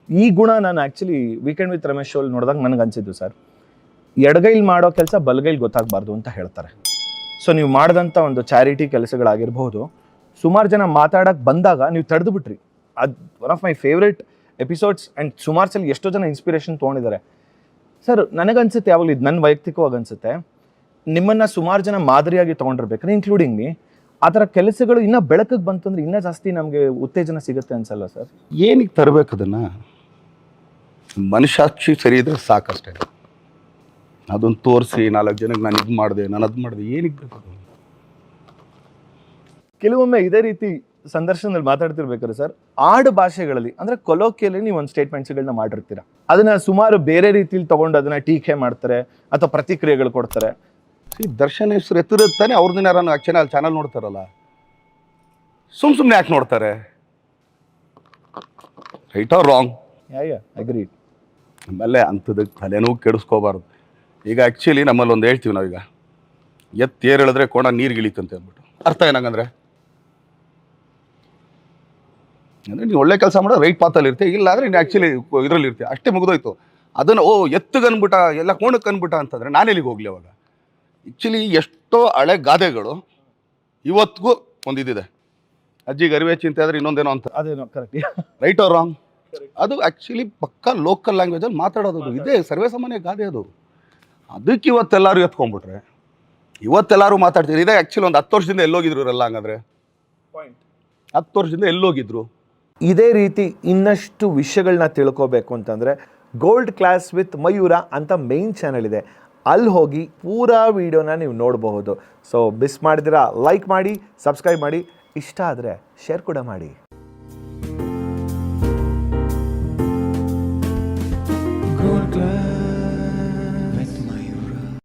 ಈ ಗುಣ ನಾನು ಆ್ಯಕ್ಚುಲಿ ವೀಕೆಂಡ್ ವಿತ್ ರಮೇಶ್ ಶೋಲ್ ನೋಡಿದಾಗ ನನಗೆ ಅನಿಸಿದ್ದು ಸರ್, ಎಡಗೈಲಿ ಮಾಡೋ ಕೆಲಸ ಬಲಗೈಲಿ ಗೊತ್ತಾಗಬಾರ್ದು ಅಂತ ಹೇಳ್ತಾರೆ. ಸೊ ನೀವು ಮಾಡಿದಂಥ ಒಂದು ಚಾರಿಟಿ ಕೆಲಸಗಳಾಗಿರ್ಬೋದು, ಸುಮಾರು ಜನ ಮಾತಾಡೋಕ್ಕೆ ಬಂದಾಗ ನೀವು ತಡೆದು ಬಿಟ್ರಿ. ಅದು one of my favourite episodes and ಸುಮಾರು ಸಲ ಎಷ್ಟೋ ಜನ ಇನ್ಸ್ಪಿರೇಷನ್ ತೊಗೊಂಡಿದ್ದಾರೆ ಸರ್. ನನಗನ್ಸುತ್ತೆ ಯಾವಾಗಲೂ ಇದು ನನ್ನ ವೈಯಕ್ತಿಕವಾಗಿ ಅನಿಸುತ್ತೆ, ನಿಮ್ಮನ್ನು ಸುಮಾರು ಜನ ಮಾದರಿಯಾಗಿ ತೊಗೊಂಡಿರ್ಬೇಕಾದ್ರೆ ಇನ್ಕ್ಲೂಡಿಂಗ್ ಮೀ, ಆ ಥರ ಕೆಲಸಗಳು ಇನ್ನೂ ಬೆಳಕಿಗೆ ಬಂತು ಅಂದರೆ ಇನ್ನೂ ಜಾಸ್ತಿ ನಮಗೆ ಉತ್ತೇಜನ ಸಿಗುತ್ತೆ ಅನ್ಸಲ್ಲ ಸರ್? ಏನಕ್ಕೆ ತರಬೇಕು ಅದನ್ನು? ಮನುಷ್ಯಾಕ್ಷಿ ಸರಿ ಇದ್ರೆ ಸಾಕಷ್ಟೇ. ಅದನ್ನು ತೋರಿಸಿ 4 ಜನಕ್ಕೆ ನಾನು ಇದು ಮಾಡಿದೆ, ನಾನು ಅದು ಮಾಡಿದೆ, ಏನಕ್ಕೆ ಬೇಕು? ಕೆಲವೊಮ್ಮೆ ಇದೇ ರೀತಿ ಸಂದರ್ಶನದಲ್ಲಿ ಮಾತಾಡ್ತಿರ್ಬೇಕಾದ್ರೆ ಸರ್, ಆಡು ಭಾಷೆಗಳಲ್ಲಿ ಅಂದರೆ ಕೊಲೋಕಿಯಲ್ಲಿ ನೀವು ಒಂದು ಸ್ಟೇಟ್ಮೆಂಟ್ಸ್ಗಳನ್ನ ಮಾಡಿರ್ತೀರ, ಅದನ್ನು ಸುಮಾರು ಬೇರೆ ರೀತಿಲಿ ತೊಗೊಂಡು ಅದನ್ನು ಟೀಕೆ ಮಾಡ್ತಾರೆ ಅಥವಾ ಪ್ರತಿಕ್ರಿಯೆಗಳು ಕೊಡ್ತಾರೆ. ದರ್ಶನ್ ಹೆಸರು ಎತ್ತಿರುತ್ತಾನೆ, ಅವ್ರದ್ದು ಯಾರನ್ನು ಚಾನಲ್ ನೋಡ್ತಾರಲ್ಲ, ಸುಮ್ಮನೆ ಯಾಕೆ ನೋಡ್ತಾರೆ? Right or wrong? ಅಗ್ರಿ. ಆಮೇಲೆ ಅಂಥದಕ್ಕೆ ತಲೆನೂ ಕೆಡಿಸ್ಕೋಬಾರ್ದು. ಈಗ ಆ್ಯಕ್ಚುಲಿ ನಮ್ಮಲ್ಲಿ ಒಂದು ಹೇಳ್ತೀವಿ ನಾವೀಗ, ಏರು ಹೇಳಿದ್ರೆ ಕೋಣ ನೀರಿಗೆ ಇಳಿತಂತೆ ಅಂದ್ಬಿಟ್ಟು. ಅರ್ಥ ಏನಂಗಂದ್ರೆ ಅಂದರೆ ನೀವು ಒಳ್ಳೆ ಕೆಲಸ ಮಾಡೋ ರೈಟ್ ಪಾತಲ್ಲಿ ಇರ್ತೀವಿ, ಇಲ್ಲ ಅಂದರೆ ನೀನು ಆ್ಯಕ್ಚುಲಿ ಇದರಲ್ಲಿ ಇರ್ತೀವಿ, ಅಷ್ಟೇ ಮುಗಿದೋಯ್ತು. ಅದನ್ನು ಎತ್ತುಗನ್ಬಿಟ್ಟ ಎಲ್ಲ ಕೋಣಕ್ಕೆ ಅನ್ಬಿಟ್ಟ ಅಂತಂದರೆ ನಾನೆಲ್ಲಿಗೆ ಹೋಗಲಿ ಅವಾಗ? ಆ್ಯಕ್ಚುಲಿ ಎಷ್ಟೋ ಹಳೆ ಗಾದೆಗಳು ಇವತ್ತಿಗೂ ಒಂದಿದೆ, ಅಜ್ಜಿಗೆ ಅರಿವೆ ಚಿಂತೆ ಆದರೆ ಇನ್ನೊಂದೇನೋ ಅಂತ. ಅದೇನೋ ಕರೆಕ್ಟ್. Right or wrong? ಅದು ಆ್ಯಕ್ಚುಲಿ ಪಕ್ಕಾ ಲೋಕಲ್ ಲ್ಯಾಂಗ್ವೇಜಲ್ಲಿ ಮಾತಾಡೋದು, ಇದೇ ಸರ್ವೇ ಸಾಮಾನ್ಯ ಗಾದೆ ಅದು. ಅದಕ್ಕೆ ಇವತ್ತೆಲ್ಲರೂ ಎತ್ಕೊಂಡ್ಬಿಟ್ರೆ ಇವತ್ತೆಲ್ಲರೂ ಮಾತಾಡ್ತೀರಿ. ಇದೇ ಆ್ಯಕ್ಚುಲಿ ಒಂದು 10 ವರ್ಷದಿಂದ ಎಲ್ಲೋಗಿದ್ರು ಇವರೆಲ್ಲ. ಹಂಗಂದ್ರೆ 10 ವರ್ಷದಿಂದ ಎಲ್ಲೋಗಿದ್ರು? ಇದೇ ರೀತಿ ಇನ್ನಷ್ಟು ವಿಷಯಗಳನ್ನ ತಿಳ್ಕೋಬೇಕು ಅಂತಂದರೆ ಗೋಲ್ಡ್ ಕ್ಲಾಸ್ ವಿತ್ ಮಯೂರ ಅಂತ ಮೇನ್ ಚಾನಲ್ ಇದೆ, ಅಲ್ಲಿ ಹೋಗಿ ಪೂರಾ ವೀಡಿಯೋನ ನೀವು ನೋಡಬಹುದು. ಸೊ ಮಿಸ್ ಮಾಡಿದಿರಾ ಲೈಕ್ ಮಾಡಿ, ಸಬ್ಸ್ಕ್ರೈಬ್ ಮಾಡಿ, ಇಷ್ಟ ಆದರೆ ಶೇರ್ ಕೂಡ ಮಾಡಿ.